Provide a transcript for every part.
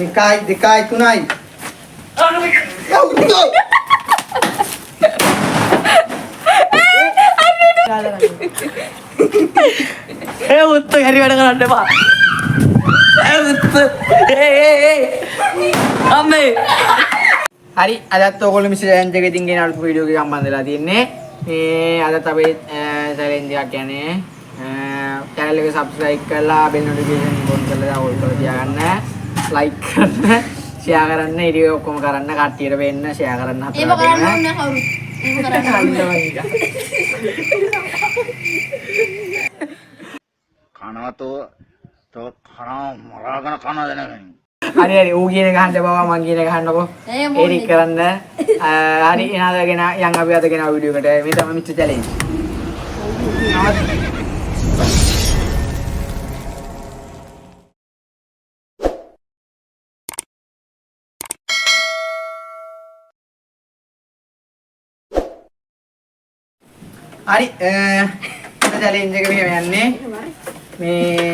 දෙකයි තුනයි. ඒ උත්ත හැරි වැඩ කරන්න එපා. ඒ උත්ත අම්මේ. හරි අදත් ඔයගොල්ලෝ මිස් චැලෙන්ජ් එකේ ඉතින් ගෙන අලුත් වීඩියෝ එකක් සම්බන්ධ වෙලා තියෙන්නේ. මේ අදත් අපේ චැලෙන්ජ් එකක් කියන්නේ channel එක subscribe කරලා bell notification on කරලා all කරලා තියාගන්න. like කරන්න, share කරන්න, video ඔක්කොම කරන්න, කට්ටියට වෙන්න share කරන්න හතරට. ඒක කරන්න ඕනේ කවුරුත්. ඒක කරන්න ඕනේ. කනවතෝ තෝ කනවා මරාගෙන කනවද නැගන්නේ. හරි හරි ඌ කියන එක අහන්න බවා මං කියන එක අහන්නකෝ. එරික් කරන්න. හරි එනාදගෙන යන් අපි අද ගෙන වීඩියෝ එකට මේ තමයි මිස් චැලෙන්ජ්. හරි චැලෙන්ජ් එක මෙහෙම යන්නේ මේ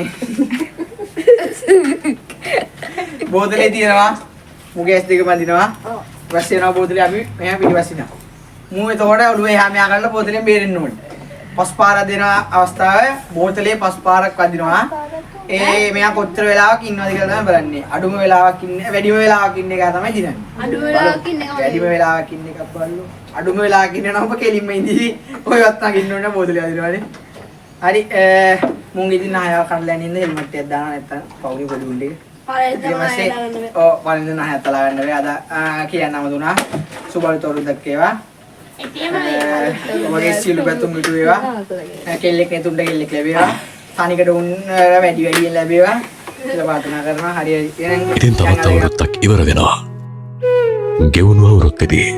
බෝතලේ තියෙනවා මුගේ S2 බඳිනවා ඊපස්සේ වෙනවා බෝතලේ අපි මෙහෙම පිටිපස්සිනවා මූ එතකොට ඔළුවේ එහා මෙහා කරලා බෝතලෙන් බේරෙන්න ඕනේ පස් පාරක් දෙන අවස්ථාවේ බෝතලේ පස් පාරක් වදිනවා ඒ මෙයා කොච්චර වෙලාවක් ඉන්නවද කියලා තමයි බලන්නේ අඩුම වෙලාවක් ඉන්නේ වැඩිම වෙලාවක් ඉන්න එක තමයි දිනන්නේ අඩුම වෙලාවක් ඉන්න එක වැඩිම වෙලාවක් ඉන්න එකක් බලන්න අඩුම වෙලාවක් ඉන්න නම් ඔබ කෙලින්ම ඉඳී ඔය වත්තා ඉන්න ඕනේ බෝතලේ වදිනවානේ හරි මුං ඉතින් ආයව කඩලා යන්නේ හෙල්මට් එකක් දානවා නැත්තම් පවුලේ පොඩි උණ්ඩේ ඔව් වලින් නැහැ තලා ගන්න වෙයි අද කියන්නම දුනා සුබල්තෝරු දක්කේවා ඔබගේ සියලු පැතුම් ඉටු වේවා කෙල්ලෙක් නෙතුන්ට කෙල්ලෙක් ලැබේවා තනිකට උන් වැඩි වැඩියෙන් ලැබේවා කියලා ප්‍රාර්ථනා කරනවා හරි එහෙනම් ඉතින් තවත් අවුරුද්දක් ඉවර වෙනවා ගෙවුණු අවුරුද්දේදී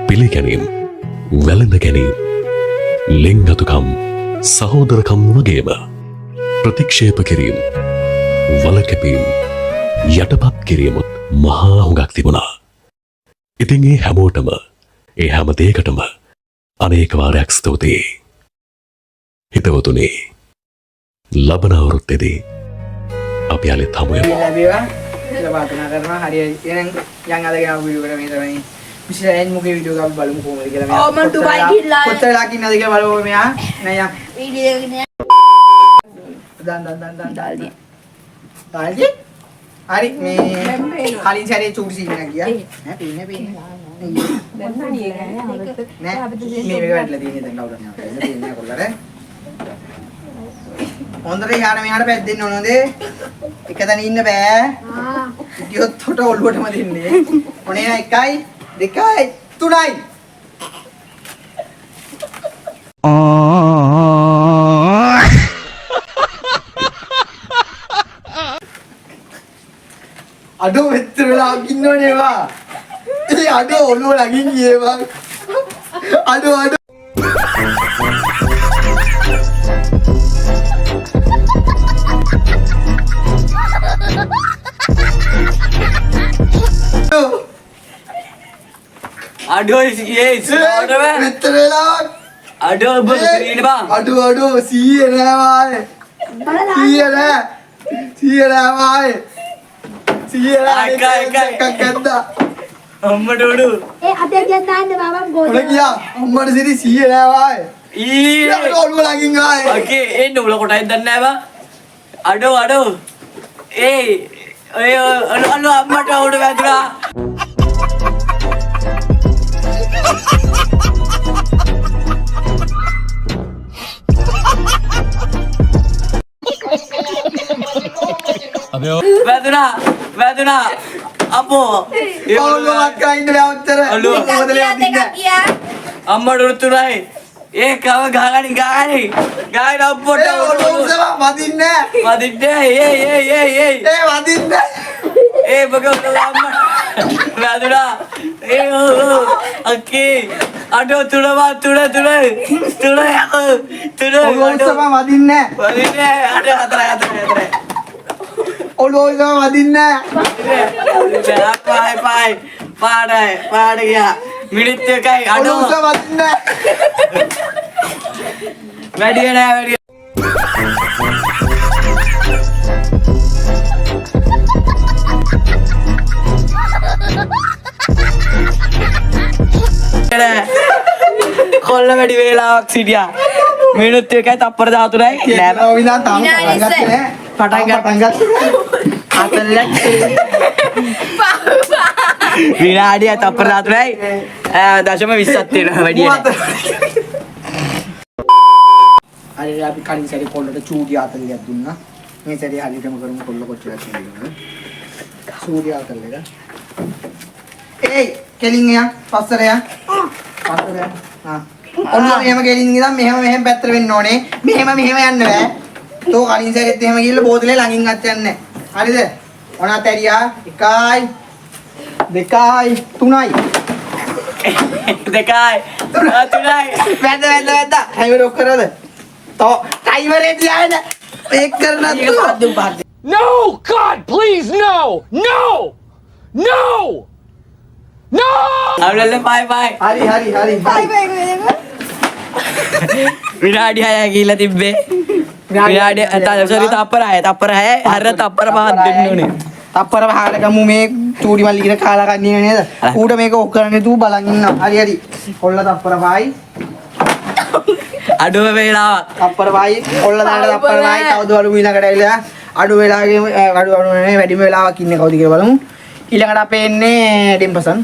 පිළිගැනීම් වැළඳ ගැනීම ලෙන්ගතුකම් සහෝදරකම් වගේම ප්‍රතික්ෂේප කිරීම වලකැපීම් යටපත් කිරීමුත් මහා හුඟක් තිබුණා. ඉතින් ඒ හැමෝටම ඒ හැම දෙයකටම අනේක වාරයක් ස්තුතියි. හිතවතුනි ලබන අවුරුද්දේදී අපි යලිත් හමු වෙමු. ලැබේවා කියලා ප්‍රාර්ථනා කරනවා හරි එහෙනම් යන් අද ගෙන වීඩියෝ එකට මේ තමයි මිස්ටර් මුගේ වීඩියෝ එක අපි බලමු කොහොමද කියලා මෙයා ඔව් මම ඩුබායි ගිහිල්ලා කොච්චර වෙලාවක් ඉන්නවද කියලා බලමු මෙයා නෑ යන් වීඩියෝ එකේ දන් දාල්දී හරි මේ කලින් සැරේ චූටි සීන් එකක් ගියා නෑ පේන්නේ නෑ මේ වැටලා තියෙන්නේ දැන් කවුරුත් නෑ පේන්නේ කොල්ලට හොඳට යාර මෙහාට පැද්දෙන්න ඕනද එක තැන ඉන්න බෑ ඉතියොත් උට ඔළුවටම දෙන්නේ ඔනේ 1 2 3යි අඩෝ මෙච්චර වෙලාවක් ඉන්නෝනේ ඒවා. ඒ අඩෝ ඔළුව ළඟින් ගියේ බං. අඩෝ අඩෝ ඉස්ලාවට බෑ. මෙච්චර වෙලාවක් අඩෝ ඔබ ඉන්න බං. අඩෝ 100 නෑ වායේ. 100 නෑ. 100 නෑ වායේ. 100 එකක් ගත්තා. අම්මට උඩු. ඒ අතේ ගියන් දාන්න බබා ගෝල. ඔල ගියා. අම්මට සිරි 100 නෑ වායේ. ඊ ඔළුව ළඟින් ආයේ. ඔකේ එන්න උල කොටයි දන්නේ නැහැ බං. අඩෝ ඒ ඔය අම්මට උඩ වැදුනා. වැදුනා අපෝ ඒ ඔළුවක් ගයින්ද බෑවතර. මොකදලේ අදින්න. අම්මට උතුරයි ඒ කව ගාගනි ගාගෙන අප්පොට ඔළුව වදින්නේ වදින්නේ ඒ වදින්නේ ඒ බක අම්ම වැදුනා ඒ අක්කේ අඩෝ තුනම තුන ඔළුව වදින්නේ අඩෝ හතර ඔළුව වදින්නේ පාඩ ගියා මිනිත් එකයි අඩෝ ඔළුව වදින්නේ වැඩිය නෑ වැඩිය කොල්ල වැඩි වේලාවක් සිටියා. මිනිත්තු 1යි තප්පර 13යි නෑ. ඔය විලා තාම පටන් ගත්තේ නෑ. පටන් ගත්තා. විනාඩිය තප්පර 13යි 0.20ක් තියෙනවා වැඩි නෑ. හරි අපි කලින් සැරේ කොල්ලට චූටි 40ක් දුන්නා. මේ සැරේ හරියටම කරමු කොල්ල කොච්චරක් තියෙනවද? චූටි 40ක්. ඒයි කෙලින් එයා පස්සට යා. පස්සට යා. හා. ඔන්න මෙහෙම කෙලින් ඉඳන් මෙහෙම පැත්තට වෙන්න ඕනේ. මෙහෙම යන්න බෑ. තෝ කලින් සැරේත් එහෙම ගිහලා බෝතලේ ළඟින් අත් යන්නේ නැහැ. හරිද? ඔනත් ඇරියා 1යි 2යි 3යි. 2යි 3යි වැද්ද. ටයිමර් ඔක් කරවද? තෝ ටයිමර් එක තියාගෙන මේක කරන්න No! God, please, no! No! No! No! අවුලල්ල බයි. හරි. විනාඩි 6යි ගිහිල්ලා තිබ්බේ. විනාඩි sorry තප්පර 6යි. හරියට තප්පර 5ක් දෙන්න ඕනේ. තප්පර පහකට ගමු මේ චූටි මල්ලි කියන කාලා කන්නේ නේද? ඌට මේක ඔක් කරන්නේ තු බලන් ඉන්නවා. හරි. කොල්ල තප්පර 5යි. අඩුව වේලාවක්. තප්පර 5යි. කොල්ල දාන්න තප්පර 5යි. කවුද අඩු ඊළඟට ඇවිල්ලා අඩු වෙලාවගේ අඩු නෙමෙයි වැඩිම වෙලාවක් ඉන්නේ කවුද කියලා බලමු. ඊළඟට අපේ එන්නේ ඩිම්පසන්.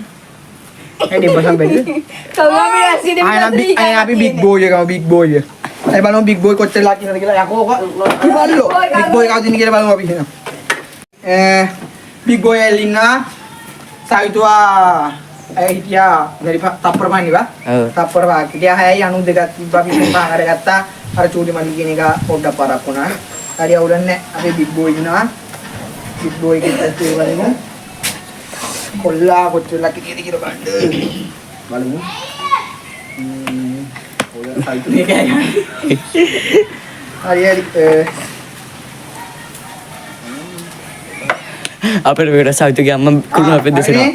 ඩිම්පසන් බෙද. අපි බිග් බෝයි එකම බිග් බෝයි. ඒ බලමු බිග් බෝයි කොච්චර ලා කියනද කියලා. යකෝ බලෝ. බිග් බෝයි කවුද ඉන්නේ කියලා බලමු අපි එහෙනම්. බිග් බෝයි එලිනා සාවිතුවා හිටියා වැඩි තප්පර පහක් නිවා. තප්පර පහක් හිටියා 6යි 92ක් තිබ්බා අපි පහක් අරගත්තා. අර චූටි මල්ලි කියන එක පොඩ්ඩක් පාරක් වුණා. හරි අවුලන්නේ අපේ බිග් බෝයි ඉන්නවා. බිග් බෝයි කිව්වත් ඒ බලමු. කොල්ලා කොච්චර ලක් කියද කියලා බලන්න. බලමු. ඔය සයිතු එකයි. හරි. අපේ වේඩ සවිතුගේ අම්ම කුණු අපේ දෙසනවා.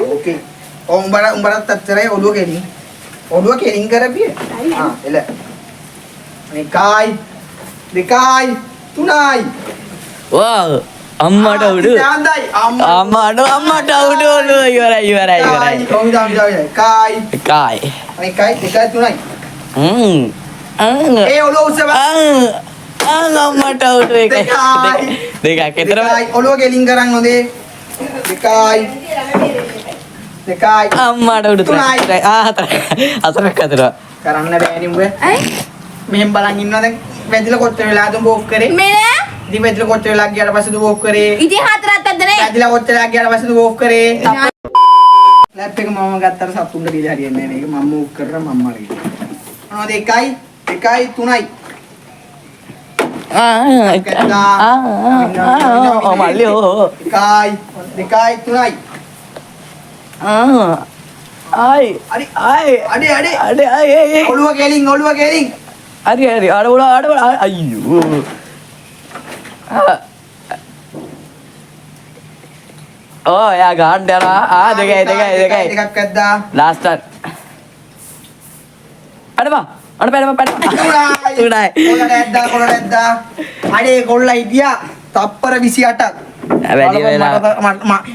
ඕකේ. උඹරත් අච්චරයි ඔළුව කෙලින්. ඔළුව කෙලින් කරපිය. එල. එකයි 2යි 3යි. වාව් අම්මට උඩු. අම්මට උඩු ඉවරයි. කොහොමද එකයි 2යි 3යි. ඒ ඔළුව උස්සපන්. අම්මට උඩු එකයි. දෙකක් විතර ඔළුව කෙලින් කරන් හොඳේ. 2යි අම්මට උඩු 3යි. හතරක් අතර. කරන්න බෑනේ උඹ. මෙහෙම බලන් ඉන්නවා දැන් වැදිලා කොච්චර වෙලාද උඹ ඕක් කරේ? ඉතින් වැදිලා කොච්චර වෙලා ගියාට පස්සේ දුව ඕක් කරේ? ඉතින් 4ක් අද්ද නේ. වැදිලා කොච්චර වෙලා ගියාට පස්සේ දුව ඕක් කරේ? ලැප් එක මම ගත්තට සතුන්ට දීලා හරියන්නේ නැහැ මේක මම ඕක් කරලා මම මරේ. මොනවද 1යි 3යි. මල්ලියෝ 1යි 3යි. අඩේ ඔළුව කෙලින් හරි අඩවල අයියෝ යා ගාන්න යනවා දෙකයි එකක් ඇද්දා ලාස්ට් අඩපා කොල්ලට ඇද්දා අඩේ කොල්ලා හිටියා තප්පර 28ක් වැඩි වෙලා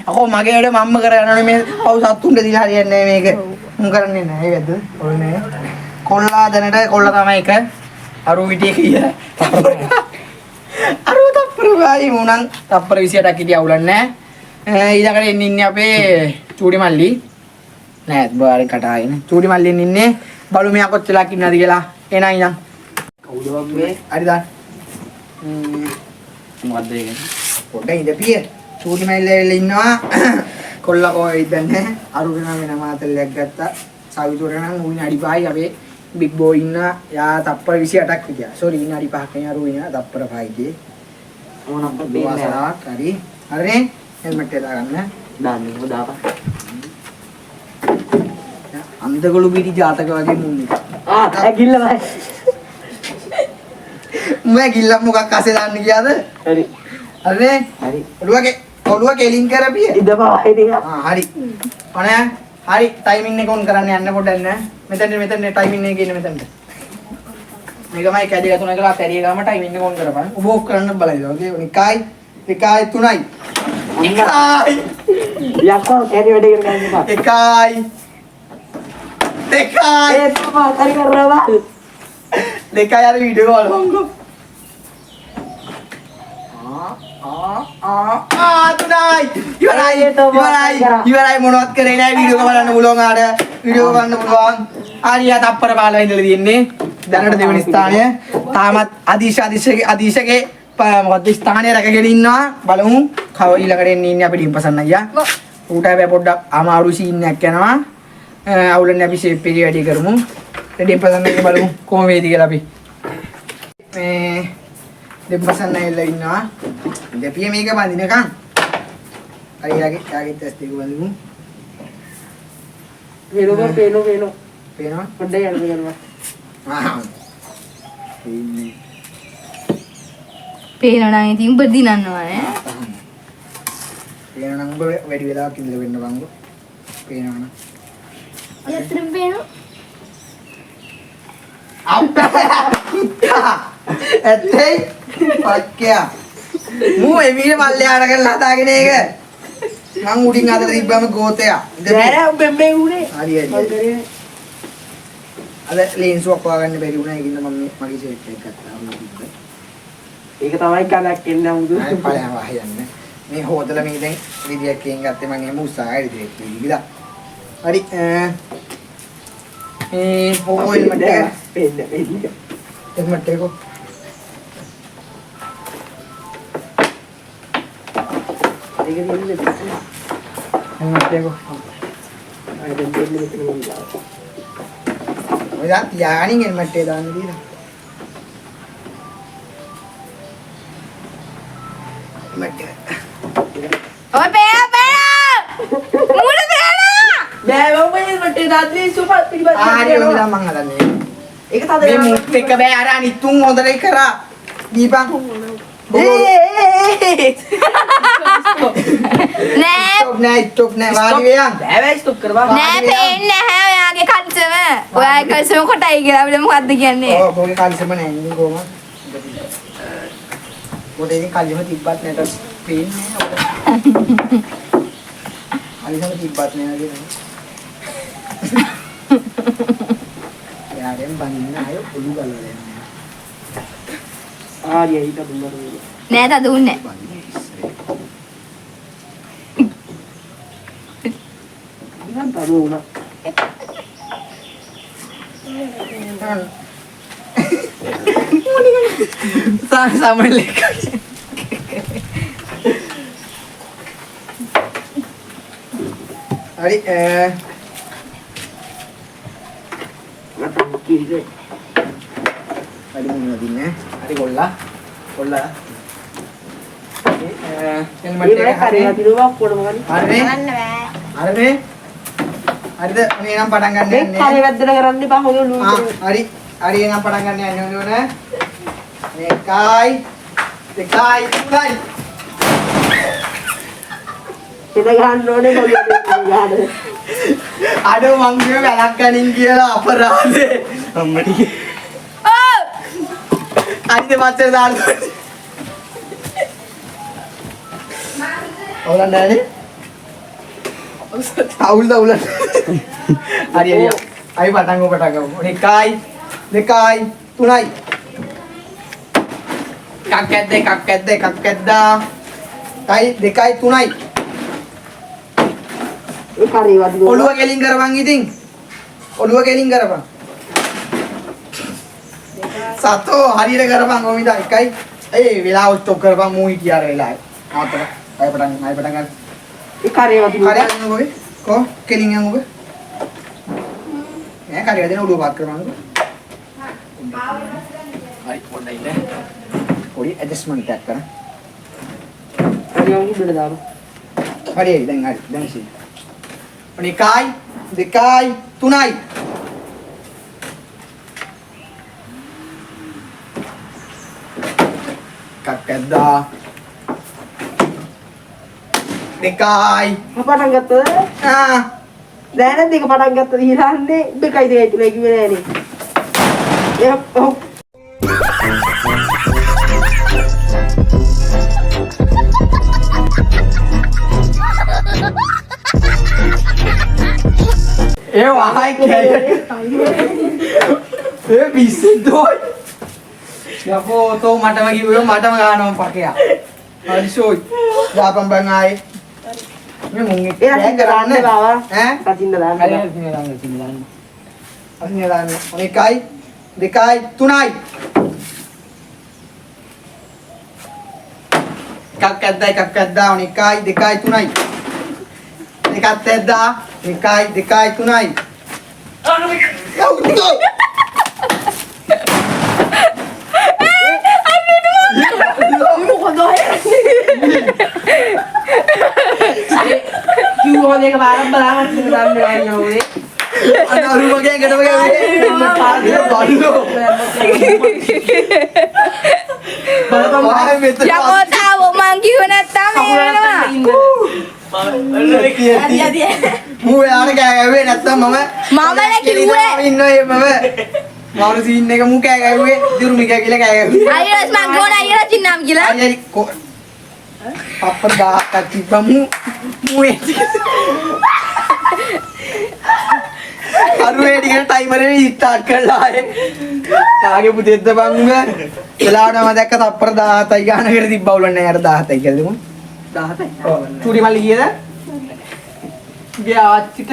අකෝ මගේ වැඩ මම්ම කරගෙන මේ පව් සතුන්ට දීලා හරියන්නේ නැහැ මේක මුන් කරන්නේ නැහැ ඒකද ඔන්නේ කොල්ලා දැනට කොල්ලා තමයි එක අරු විටිය කිය අරු තප්පර වයි මුණන් තප්පර 28ක් හිටිය අවුලන්නේ නැහැ ඊළඟට ඉන්නේ අපේ චූටි මල්ලි නෑ බාරෙන් කටාගෙන චූටි මල්ලියෙන් ඉන්නේ බලු මෙයා කොච්චරක් ඉන්නවද කියලා එනයි ඉතින් කවුද වගේ හරි දාන්න මොකද්ද ඒක පොඩ්ඩක් ඉඳපිය චූටි මල්ලිලා ඉන්නවා කොල්ලා කොහෙද දන්නේ අරුගෙන වෙන මාතලයක් ගත්තා සවිතුර නම් උන් අඩි 5යි අපේ බිග් බෝයි ඉන්න යා තප්පර 28ක් විදියා සෝරි ඉන්න අඩි 5ක් නේ අරු ඉන්න තප්පර 5යි ඕනම් බේලා හරි හරිනේ හෙල්මට් එක දාගන්න දාන්න ඕ දාපන් අන්දගොළු පිටි ජාතක වගේ මුන්නේ ඇගිල්ල බයි උඹ ගිල්ලක් මොකක් අස්සේ දාන්න ගියාද හරි හරිනේ හරි ඔළුව කෙලින් කරපිය ඉඳපා හරි හරි ඔනේ හරි ටයිමින් එක ඔන් කරන්න යන්න පොඩ්ඩක් නේ මෙතන ටයිමින් එක ඉන්න මෙතනට මේකමයි කැඩිලා තුන කරලා පැරිය ගාම ටයිමින් එක ඔන් කරපන් ඔබ ඔක් කරන්න බලයිද ඕකේ 1යි 3යි යක්කෝ කැරි වැඩ කරගන්න එපා 1යි දෙකයි. ඒක මාතරි කරනවා. දෙකයි අර වීඩියෝ වල හංගෝ. තුනයි. ඉවරයි මොනවත් කරේ නැහැ වීඩියෝ එක බලන්න පුළුවන් ආර. වීඩියෝ එක බලන්න පුළුවන්. ආරියා තප්පර 15 ඉඳලා තියෙන්නේ. දැනට දෙවෙනි ස්ථානය. තාමත් අදීශගේ මොකද්ද ස්ථානය රැකගෙන ඉන්නවා. බලමු. කව ඊළඟට එන්නේ ඉන්නේ අපි ඩිම්පසන් අයියා. ඌට හැබැයි පොඩ්ඩක් අමාරු සීන් එකක් යනවා. අවුලන්නේ අපි ෂේප් එකේ වැඩි කරමු. ඩිම්පසන් අයියා බලමු කොහොම වේද කියලා අපි. මේ ඩිම්පසන් අයියා ඉන්නවා. දෙපිය මේක බඳිනකම්. හරි යාගේ ටෙස්ට් එක බලමු. පේනවා. පේනවා? පොඩ්ඩක් යන්න කරනවා. ඉන්නේ. පේනවා ඉතින් ඔබ දිනන්නවා නේ. පේනවා නම් ඔබ වැඩි වෙලාවක් ඉඳලා වෙන්න බංගෝ. පේනවා නම්. යතරම් පේනවා. ඇත්තේ පක්කයා මූ එමීට පල්ලෙහාට කරලා හදාගෙන ඒක මං උඩින් අතට තිබ්බම ගෝතයා නෑ උඹ මේ උනේ. හරි අද ලේන්සුවක් හොයාගන්න බැරි වුණා ඒකින්ද මම මගේ සෙට් එක ගත්තා ඒක තමයි කලක් එන්න මුදු. ආයි පලයන් වහයන්න මේ හොදලා මේ දැන් විදියක් එකෙන් ගත්තේ මම එහෙම උත්සාහය ඉදිරියට ගිහලා හරි මේ ඕයිල් මට පෙන්න. එමට ඒකෝ ඒක දෙන්නේ. එමට ඒකෝ අය දෙන්නේ මෙතන මම දාලා. ඔය දා තියාගනින් එමට ඒ දාන්න දීලා එමට ඔය පේනවා. මුල පේනවා. බෑ මම මට දාද්දී සුපත් පිළිබඳ. ආරි ඔය දා මං හදන්නේ ඒක තද මේ මුත් එක බෑ අර අනිත් තුන් හොඳට කරා දීපන් නෑ ස්ටොප් නෑ වාඩි වෙයන් බෑ ස්ටොප් කරවා. නෑ පේන්නේ නැහැ ඔයාගේ කල්සම. ඔයාගේ කල්සම කොටයි කියලා අපිට මොකද්ද කියන්නේ? ඔව් පොඩි කල්සම නෑ ඉන්නේ කොහොමද පොඩි ඉතින් කල්ලිම තිබ්බත් නැට පේන්නේ නෑ කල්ලිම තිබ්බත් නෑ නේද යාරෙන් බඳින්න අය පොළු ගලලා යන්නේ ආරිය ඊට දුන්නද නෑ තා දුන්නේ. ඉතින් තරු උනා. සාමල් එක හරි මට කිරිගේ. හරි මොනවද දින්නේ හරි කොල්ලා හෙල්මට් එක හරි දිනුවා කොඩම ගන්න. හරිනේ ගන්න බෑ. හරිනේ හරිද මේ නම් පටන් ගන්න මේ යන්නේ කාලේ වැද්දට කරන්න එපා හොයෝ ලු. හරි නම් පටන් ගන්න යන්නේ ඕන මේකයි දෙකයි තුනයි එද ගන්න ඕනේ හොයෝ ගන්න. අඩෝ මං කිව්වේ වැලක් ගනින් කියලා අපරාධේ අම්මඩි ඔව්. අනිත් පස්සේ දාන්න අවුලක් නැහැ අවුල් හරි අපි පටන් ගමු එකයි දෙකයි තුනයි එකක් ඇද්දා තයි දෙකයි තුනයි ඒ කාරේ වදිනවා. ඔළුව ගෙලින් කරපන් ඉතින් ඔළුව ගෙලින් කරපන් සතෝ හරියට කරපන් කොමිදා එකයි ඒ වෙලාව ස්ටොප් කරපන් මූ හිටියාර වෙලාවේ ආතර අය පටන් ගන්න ඒ කාරේ වදිනවා. කාර්යය යන්න ඔබේ කො කෙලින් යන්න ඔබේ නෑ කාර්යය දෙන ඔළුව පාත් කරපන් හරි පොඩ්ඩයි ඉන්න පොඩි ඇඩ්ජස්ට්මන්ට් එකක් කරන්න හරි වගේ බෙද දාමු. හරි දැන් සී එකයි දෙකයි තුනයි එකක් ඇද්දා දෙකයි පටන් ගත්තද? දැන් දෙක පටන් ගත්තද ඉහරන්නේ දෙකයි දෙකයි තුනයි කිව්වේ නෑනේ. ඔව්. ඒ වහයි කැයි. ඒ පිස්සුදෝයි. යකෝ තෝ මටම කිව්වෝ මටම ගන්නවා පකයා. හරි ෂෝයි. දාපම් බං ආයේ. මේ මුං එක්ක දැන් කරන්නේ බාවා. ඈ? කතින්න දාන්න. හරි අතින් දාන්න. අතින් දාන්න. 1යි 2යි 3යි. එකක් ඇද්දා 1යි 2යි 3යි. එකක් ඇද්දා 1යි 2යි 3යි. කිව්වා දෙක බාරක් බලාගෙන ඉඳන් යන්නේ. අනරු වගේ එකට වගේ බලපන් මෙතන යකෝ තාම මං කිව්ව නැත්තම් මේ වෙනවා. මූ යාර කෑ ගැව්වේ නැත්තම් මම කිව්වේ. ඉන්නේ මම මාරු සීන් එක මූ කෑ ගැව්වේ දිරුමි කෑ කියලා කෑ ගැව්වේ අයියස් මං ගෝන අයියලා චින්නම් කියලා. අයියරි පප්පර ගහක් තිබ්බමු මූ අරුවේ ටික ටයිමර් එක ස්ටාර්ට් කරලා ආයේ තාගේ පුතේද්ද බංග වෙලාවට මම දැක්ක තප්පර 17යි ගානකට තිබ්බා උලන්නේ යාර 17යි කියලා දෙමු 17යි ඔව් චූටි මල්ලි කීයද ගියා ආච්චිට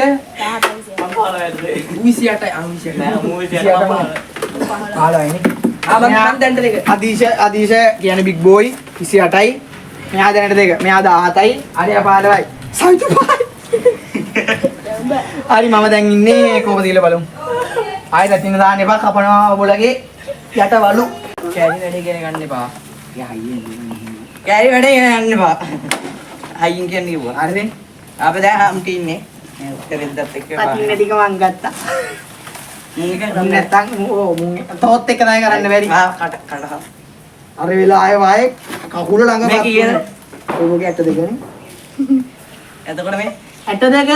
28යි අදීශ කියන්නේ බිග් බෝයි 28යි මෙයා දැනට දෙක මෙයා 17යි අරියා 15යි සවිතු 5යි හරි මම දැන් ඉන්නේ කොහොමද කියලා බලමු. ආයෙත් අතින් දාන්න එපා කපනවා ඔබලගේ යට වලු. කෑලි වැඩේ කියන ගන්න එපා. කෑලි වැඩේ යන්න එපා. අයින් කියන්නේ කිව්වා. හරිද? අපේ දැන් හම්ට ඉන්නේ. මේ උත්තරෙද්දත් එක්ක පතින් ටික මං ගත්තා. නැත්තම් මුන් තෝත් එක තමයි කරන්න බැරි. කඩ. අර වෙලා ආයෙ වායේ කකුල ළඟ මේ කීයද? ඔබගේ ඇට දෙකනේ. එතකොට මේ ඇට දෙක.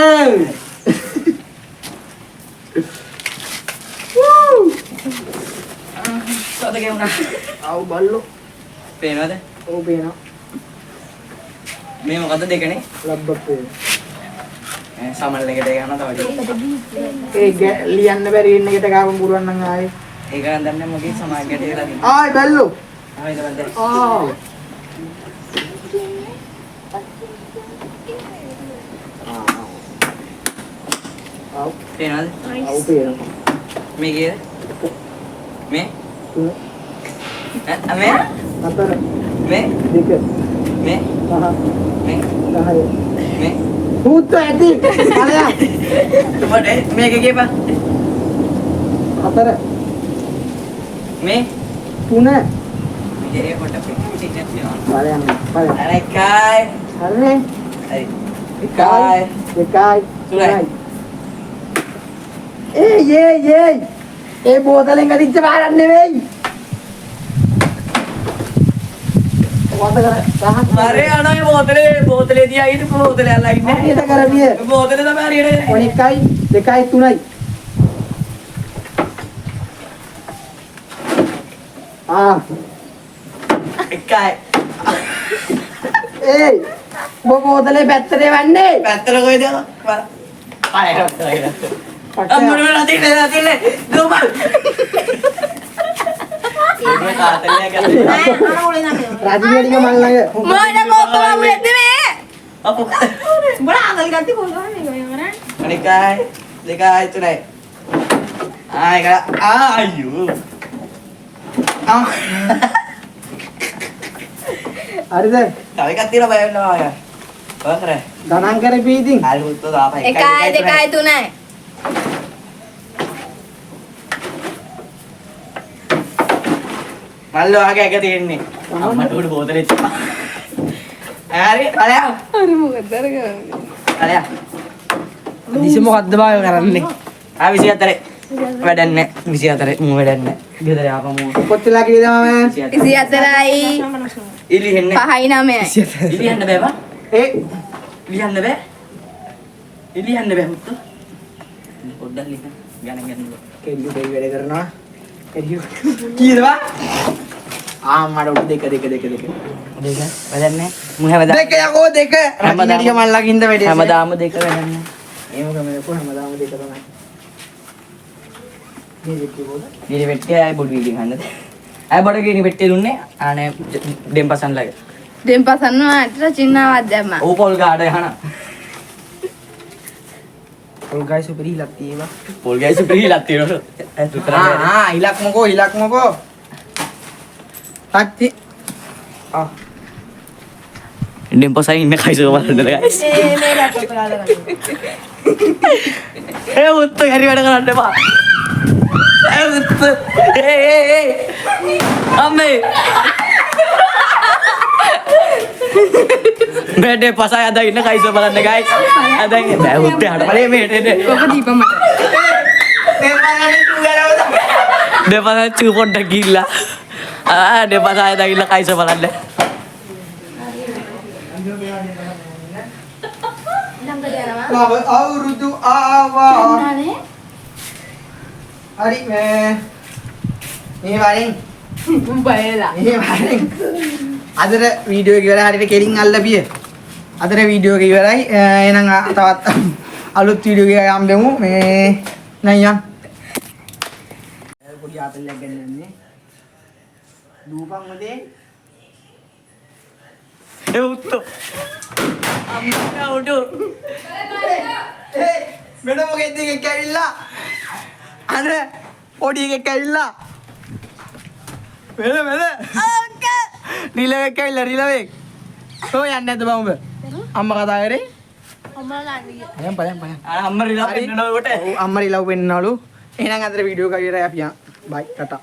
සතගේ උනා. ආව් බල්ලෝ. පේනවද? ඔව් පේනවා. මේ මොකද්ද දෙකනේ? ලබ්බක් පේනවා. සමල් එකට ගන්න තව ටික. ඒ ලියන්න බැරි ඉන්න එකට ගාවම පුරවන්න නම් ආයේ. ඒක නම් දන්නේ මොකේ සමාජයට කියලා දෙන්න. ආයි බල්ලෝ. ආයෙත් බද්ද. ආ. ආව් පේනවද? ආව් පේනවා. මේ කීයද? මේ තුන මේ හතර මේ දෙක මේ පහ මේ 10 මේ පුත ඇති අරයා මොකද මේක කියපන් හතර මේ තුන මේකේ කොට පිටින් තියෙනවා බලයන් අර එකයි හරිනේ හරි එකයි දෙකයි තුනයි. ඒ ඒ බෝතලෙන් ගදිච්ච බාරක් නෙවෙයි වන්ද කර සහත් මරේ අනේ බෝතලේ තියා ඊට බෝතලේ අල්ලා ඉන්නේ හරියට කරපිය බෝතලේ තමයි හරියට ඔන එකයි දෙකයි තුනයි ආ එකයි ඒ බෝතලේ පැත්තට වන්නේ පැත්තට කොයිද බලන්න අම්මෝ නැතිනේ දුම ඒක කාටලිය ගත්තා රාජිනියටික මල් ළඟ මොන කොප්පම වෙද්ද මේ? අපෝ එකයි දෙකයි තුනයි ආයක ආයු හරිද තව එකක් තියෙනවා බය වෙනවා ආය ඔය ගණන් කරපී ඉතින් හරි උත්තර දාපන් එකයි දෙකයි තුනයි. මල්ලෝ ආගේ එක තියෙන්නේ අම්මට උඩ බෝතලෙ තිබ්බා හරි අලයා හරි මොකද කරන්නේ? අලයා දිස මොකද්ද බාය කරන්නේ 24 වැඩන්නේ 24 මූ වැඩන්නේ ගෙදර ආපමු කොච්චරලා කීයද මම 24යි ඉලි හෙන්නේ 5යි 9යි. ඉලි යන්න බෑ බා ඒ ඉලියන්න බෑ ඉලියන්න බෑ මුත්තු පොඩ්ඩක් ලියන්න ගණන් කෙල්ලු දෙයි වැඩ කරනවා කෙල්ලු කීයද බා මට උඩ දෙක දෙක වැඩන්නේ මු හැමදාම දෙක යකෝ දෙක රාජිනියටික මල් ළඟින්ද වැඩේ හැමදාම දෙක වැඩන්නේ එහෙම ගමන කොහමදාම දෙක තමයි ගිනි පෙට්ටිය ආයි බොඩු වීඩියෝ ගන්නද? ආයි බොඩ ගිනි පෙට්ටිය දුන්නේ අනේ දෙම්පසන්ලගේ. දෙම්පසන්න ආට චින්නාවක් දැම්මා. ඕ පොල් ගාඩ යහන. පොල් ගයිස් උපරි හිලක් තියෙනවා. පොල් ගෑසු පිළිලක් තියෙනවා. ඇතු කරන්නේ. හිලක් මොකෝ. තාත්ති. දෙම්පසයි ඉන්න කයිසෝ බලන්න guys. ඒ උත්ත හරි වැඩ කරන්න එපා. ඒ උත්ත. ඒ අම්මේ. මේඩේ පසය අද ඉන්න කයිසෝ බලන්න guys. අද ඉන්නේ බෑ උත්ත හට බලේ මේට එන්නේ. ඔක දීපන් මට. දෙපස චූ පොඩ්ඩක් ගිහිල්ලා. දෙපස අද ඉන්න කයිසෝ බලන්න. ළඟට යනවා. ලව අවුරුදු ආවා. නානේ. හරි මේ වරින් බයලා. අදට වීඩියෝ එක ඉවරයි. හරියට කෙලින් අල්ලපිය. අදට වීඩියෝ එක ඉවරයි. එහෙනම් තවත් අලුත් වීඩියෝ එකක් යම්බෙමු. මේ නයියන්. පොඩි ආපල්ලක් ගන්නන්නේ. දූපන් මොදේ. ඒ උත්ත. අම්මා උඩු. මෙන්න මොකෙද්ද එකක් ඇවිල්ලා. අර පොඩි එකක් ඇවිල්ලා. මෙන්න. රිලවෙක් ඇවිල්ලා රිලවෙක්. කොහොම යන්නේ නැද්ද බං උඹ? අම්මා කතා කරේ? අම්මලා ලාන්නේ. පයන්. අම්මා රිලා පෙන්නනවා කොට. අම්මා රිලව් වෙන්නවලු. එහෙනම් අද වීඩියෝ එක ඉවරයි අපි යන්. බයි ටටා.